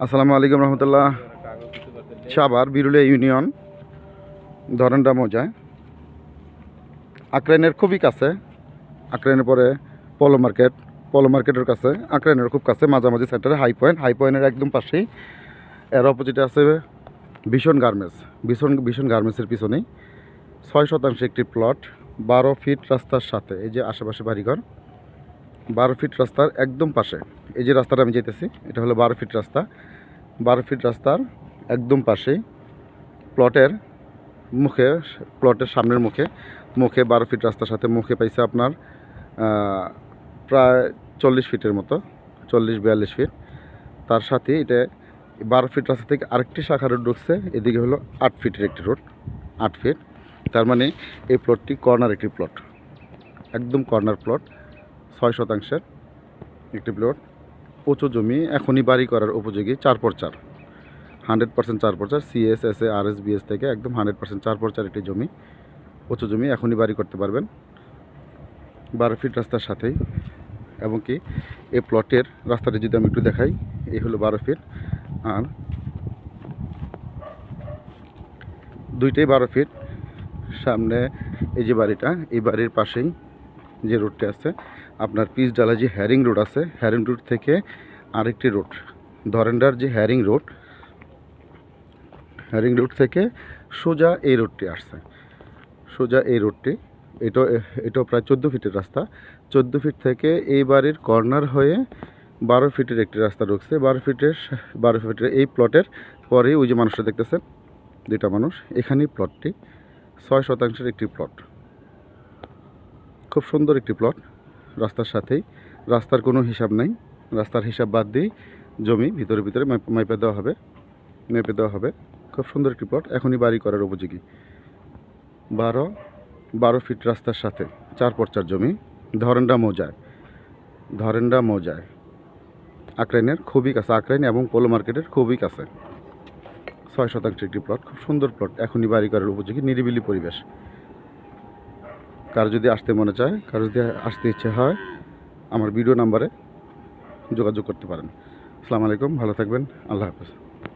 আসসালামু আলাইকুম রহমতুল্লাহ। সাভার বিরুলিয়া ইউনিয়ন ধরেন্ডা মৌজায় আক্রাইনের খুবই কাছে। আক্রাইনের পরে পলো মার্কেটের কাছে, আক্রাইনের খুব কাছে, মাঝামাঝি সেন্টারে হাই পয়েন্টের একদম পাশেই এর অপোজিটে আছে ভীষণ গার্মেন্টসের পিছনেই 6 শতাংশ একটি প্লট, 12 ফিট রাস্তার সাথে। এই যে আশেপাশে বাড়িঘর, 12 ফিট রাস্তার একদম পাশে। এই যে রাস্তাটা আমি যেতেছি, এটা হলো 12 ফিট রাস্তা। 12 ফিট রাস্তার একদম পাশেই প্লটের সামনের মুখে 12 ফিট রাস্তার সাথে মুখে পাইছে আপনার প্রায় 40 ফিটের মতো, 40-42 ফিট। তার সাথে এটা 12 ফিট রাস্তা থেকে আরেকটি শাখা রোড ঢুকছে, এদিকে হলো 8 ফিটের একটি রোড, 8 ফিট। তার মানে এই প্লটটি কর্নার একটি প্লট, একদম কর্নার প্লট, 6 শতাংশের একটি প্লট। উঁচু জমি, এখনই বাড়ি করার উপযোগী, 4x4, 100% 4x4, CSSA RSBS থেকে একদম 100% 4x4 একটি জমি, উঁচু জমি, এখনই বাড়ি করতে পারবেন 12 ফিট রাস্তার সাথেই। এবং কি এই প্লটের রাস্তাটা যদি আমি একটু দেখাই, এই হলো 12 ফিট, আর দুইটাই 12 ফিট। সামনে এই যে বাড়িটা, এই বাড়ির পাশেই যে রোডটি আছে আপনার পিচডালা যে হ্যারিং রোড আছে, হ্যারিং রোড থেকে আরেকটি রোড, ধরেন্ডার যে হ্যারিং রোড থেকে সোজা এই রোডটি আসছে, সোজা এই রোডটি। এটাও প্রায় 14 ফিটের রাস্তা। 14 ফিট থেকে এই বাড়ির কর্নার হয়ে 12 ফিটের একটি রাস্তা ঢুকছে। 12 ফিটের এই প্লটের পরেই ওই যে মানুষটা দেখতেছেন, দুইটা মানুষ, এখানেই প্লটটি 6 শতাংশের একটি প্লট, খুব সুন্দর একটি প্লট। রাস্তার সাথেই, রাস্তার কোনো হিসাব নাই, রাস্তার হিসাব বাদ দিয়েই জমি ভিতরে মেপে দেওয়া হবে। খুব সুন্দর একটি প্লট, এখনই বাড়ি করার উপযোগী। 12 ফিট রাস্তার সাথে 4x4 জমি, ধরেন্ডা মৌজায় আক্রাইনের খুবই কাছে, আক্রাইন এবং পোলো মার্কেটের খুবই কাছে। 6 শতাংশ একটি প্লট, খুব সুন্দর প্লট, এখনই বাড়ি করার উপযোগী, নিরিবিলি পরিবেশ। কারো যদি আসতে মনে চায়, কারো যদি আসতে ইচ্ছে হয়, আমার ভিডিও নাম্বারে যোগাযোগ করতে পারেন। আসসালামু আলাইকুম, ভালো থাকবেন, আল্লাহ হাফেজ।